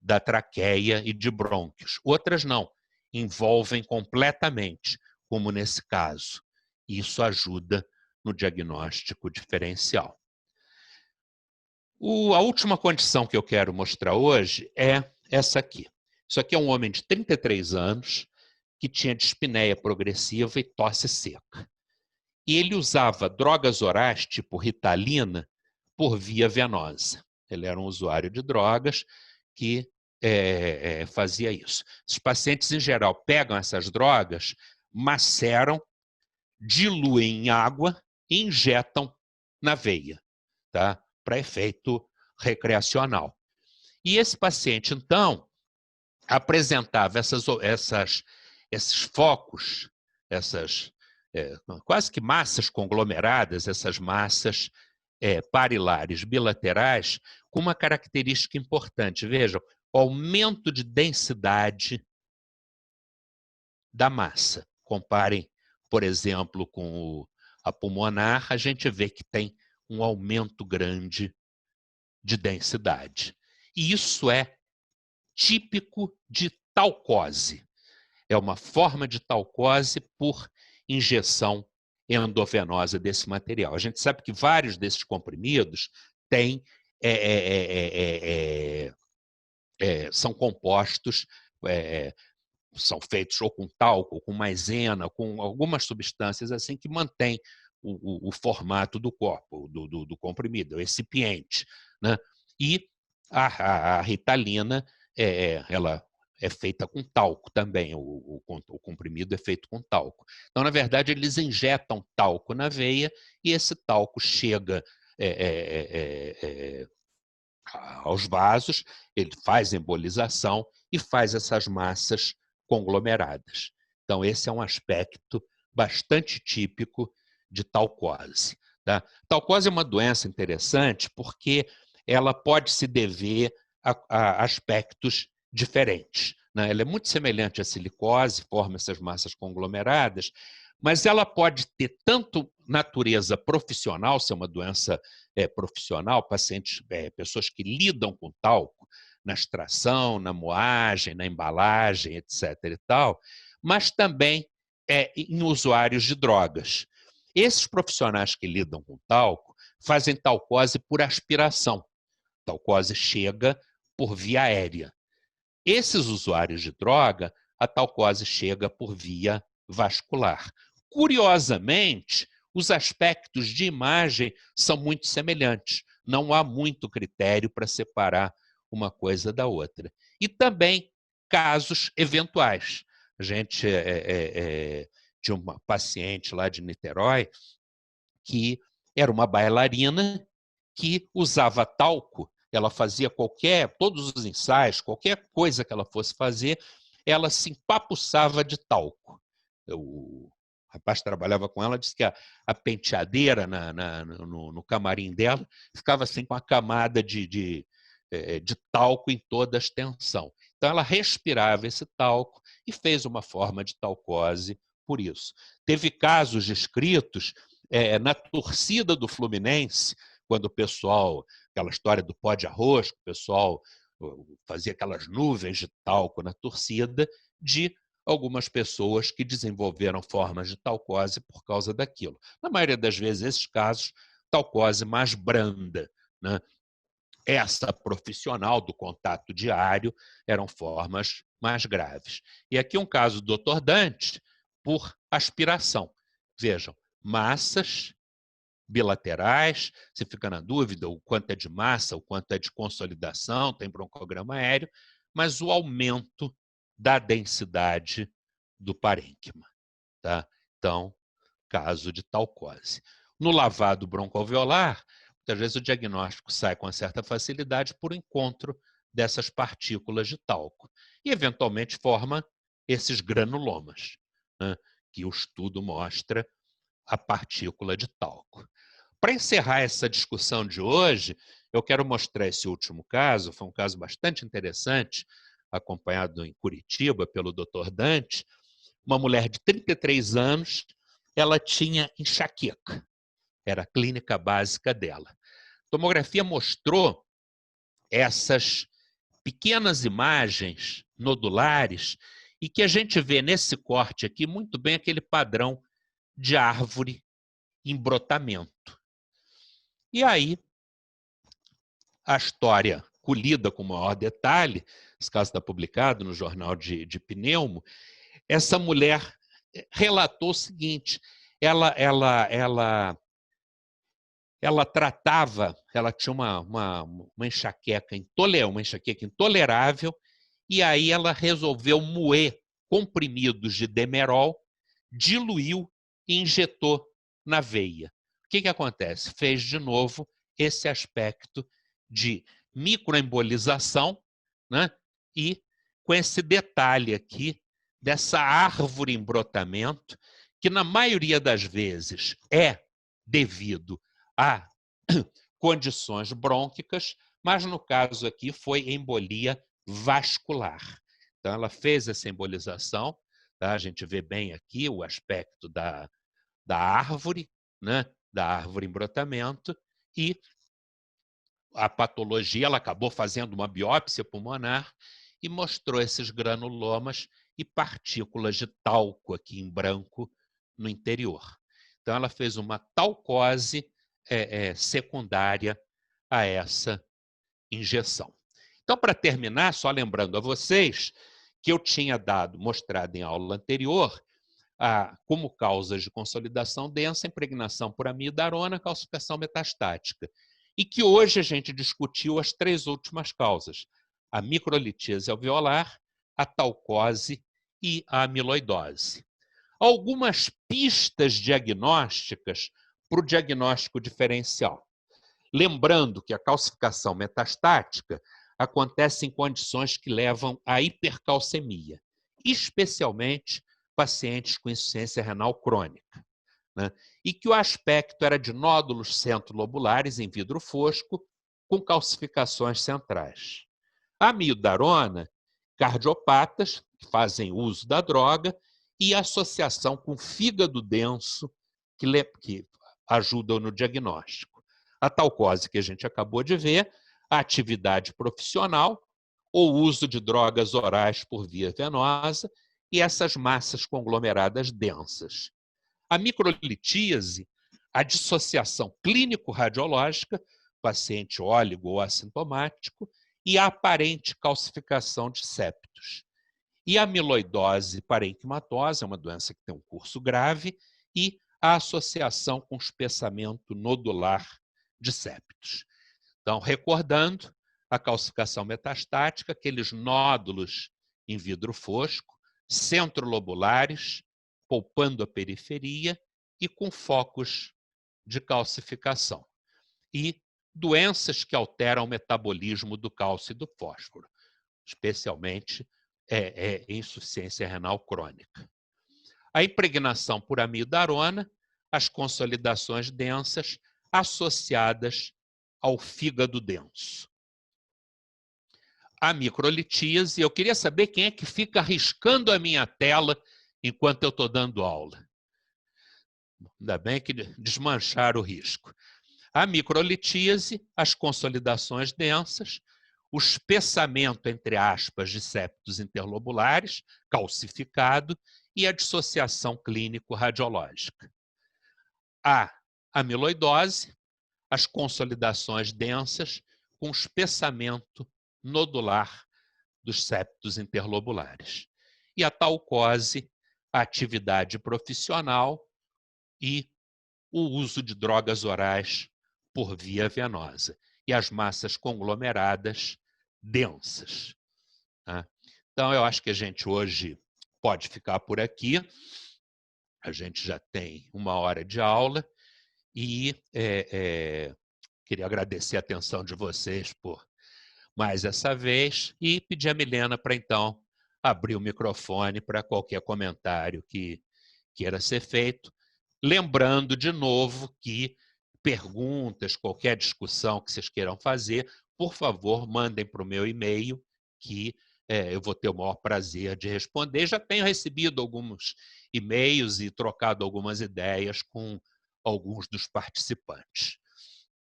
A: da traqueia e de brônquios. Outras não, envolvem completamente, como nesse caso. Isso ajuda no diagnóstico diferencial. A última condição que eu quero mostrar hoje é essa aqui. Isso aqui é um homem de 33 anos que tinha dispneia progressiva e tosse seca. E ele usava drogas orais, tipo Ritalina, por via venosa. Ele era um usuário de drogas que fazia isso. Os pacientes, em geral, pegam essas drogas, maceram, diluem em água e injetam na veia, tá? Para efeito recreacional. E esse paciente, então, apresentava esses focos, essas quase que massas conglomeradas, essas massas parilares bilaterais, com uma característica importante. Vejam, o aumento de densidade da massa. Comparem, por exemplo, com a pulmonar, a gente vê que tem um aumento grande de densidade. E isso é típico de talcose. É uma forma de talcose por injeção endovenosa desse material. A gente sabe que vários desses comprimidos têm, são compostos, são feitos ou com talco, ou com maisena, com algumas substâncias assim que mantêm o formato do corpo, do comprimido, o recipiente, né? E a Ritalina, ela é feita com talco também, o comprimido é feito com talco. Então, na verdade, eles injetam talco na veia e esse talco chega aos vasos, ele faz embolização e faz essas massas conglomeradas. Então, esse é um aspecto bastante típico de talcose. Tá? Talcose é uma doença interessante porque ela pode se dever a aspectos diferentes, né? Ela é muito semelhante à silicose, forma essas massas conglomeradas, mas ela pode ter tanto natureza profissional, ser uma doença profissional, pacientes, pessoas que lidam com talco, na extração, na moagem, na embalagem, etc. e tal, mas também em usuários de drogas. Esses profissionais que lidam com talco fazem talcose por aspiração. Talcose chega por via aérea. Esses usuários de droga, a talcose chega por via vascular. Curiosamente, os aspectos de imagem são muito semelhantes. Não há muito critério para separar uma coisa da outra. E também casos eventuais. A gente tinha uma paciente lá de Niterói que era uma bailarina que usava talco. Ela fazia todos os ensaios, qualquer coisa que ela fosse fazer, ela se empapuçava de talco. O rapaz trabalhava com ela, disse que a penteadeira no camarim dela ficava assim com a camada de talco em toda a extensão. Então ela respirava esse talco e fez uma forma de talcose por isso. Teve casos descritos na torcida do Fluminense, quando o pessoal, aquela história do pó de arroz, o pessoal fazia aquelas nuvens de talco na torcida, de algumas pessoas que desenvolveram formas de talcose por causa daquilo. Na maioria das vezes, esses casos, talcose mais branda, né? Essa profissional do contato diário eram formas mais graves. E aqui um caso do Dr. Dante por aspiração. Vejam, massas bilaterais, você fica na dúvida o quanto é de massa, o quanto é de consolidação, tem broncograma aéreo, mas o aumento da densidade do parênquima. Tá? Então, caso de talcose. No lavado broncoalveolar, muitas vezes o diagnóstico sai com certa facilidade por encontro dessas partículas de talco e, eventualmente, forma esses granulomas, né, que o estudo mostra a partícula de talco. Para encerrar essa discussão de hoje, eu quero mostrar esse último caso, foi um caso bastante interessante, acompanhado em Curitiba pelo Dr. Dante, uma mulher de 33 anos, ela tinha enxaqueca, era a clínica básica dela. A tomografia mostrou essas pequenas imagens nodulares e que a gente vê nesse corte aqui muito bem aquele padrão de árvore em brotamento. E aí, a história colhida com maior detalhe, esse caso está publicado no jornal de Pneumo, essa mulher relatou o seguinte, ela tratava, ela tinha uma enxaqueca intolerável e aí ela resolveu moer comprimidos de demerol, diluiu e injetou na veia. O que acontece? Fez de novo esse aspecto de microembolização, né? E com esse detalhe aqui dessa árvore em brotamento, que na maioria das vezes é devido a condições brônquicas, mas no caso aqui foi embolia vascular. Então ela fez essa embolização, tá? A gente vê bem aqui o aspecto da árvore, né? Da árvore em brotamento, e a patologia, ela acabou fazendo uma biópsia pulmonar e mostrou esses granulomas e partículas de talco aqui em branco no interior. Então, ela fez uma talcose secundária a essa injeção. Então, para terminar, só lembrando a vocês que eu tinha mostrado em aula anterior, como causas de consolidação densa, impregnação por amidarona, calcificação metastática. E que hoje a gente discutiu as 3 últimas causas: a microlitise alveolar, a talcose e a amiloidose. Algumas pistas diagnósticas para o diagnóstico diferencial. Lembrando que a calcificação metastática acontece em condições que levam à hipercalcemia, especialmente pacientes com insuficiência renal crônica, né? E que o aspecto era de nódulos centrolobulares em vidro fosco com calcificações centrais. A amidarona, cardiopatas que fazem uso da droga e associação com fígado denso que ajudam no diagnóstico. A talcose que a gente acabou de ver, a atividade profissional, ou uso de drogas orais por via venosa e essas massas conglomeradas densas. A microlitíase, a dissociação clínico-radiológica, paciente óligo ou assintomático, e a aparente calcificação de septos. E a amiloidose parenquimatose, é uma doença que tem um curso grave, e a associação com espessamento nodular de septos. Então, recordando, a calcificação metastática, aqueles nódulos em vidro fosco, centrolobulares, poupando a periferia e com focos de calcificação. E doenças que alteram o metabolismo do cálcio e do fósforo, especialmente insuficiência renal crônica. A impregnação por amidarona, as consolidações densas associadas ao fígado denso. A microlitíase, eu queria saber quem é que fica riscando a minha tela enquanto eu estou dando aula. Ainda bem que desmancharam o risco. A microlitíase, as consolidações densas, o espessamento, entre aspas, de septos interlobulares, calcificado, e a dissociação clínico-radiológica. A amiloidose, as consolidações densas com espessamento nodular dos septos interlobulares. E a talcose, a atividade profissional e o uso de drogas orais por via venosa. E as massas conglomeradas densas. Tá? Então, eu acho que a gente hoje pode ficar por aqui. A gente já tem 1 hora de aula e queria agradecer a atenção de vocês por mais essa vez e pedir a Milena para, então, abrir o microfone para qualquer comentário que queira ser feito. Lembrando, de novo, que perguntas, qualquer discussão que vocês queiram fazer, por favor, mandem para o meu e-mail, que eu vou ter o maior prazer de responder. Já tenho recebido alguns e-mails e trocado algumas ideias com alguns dos participantes.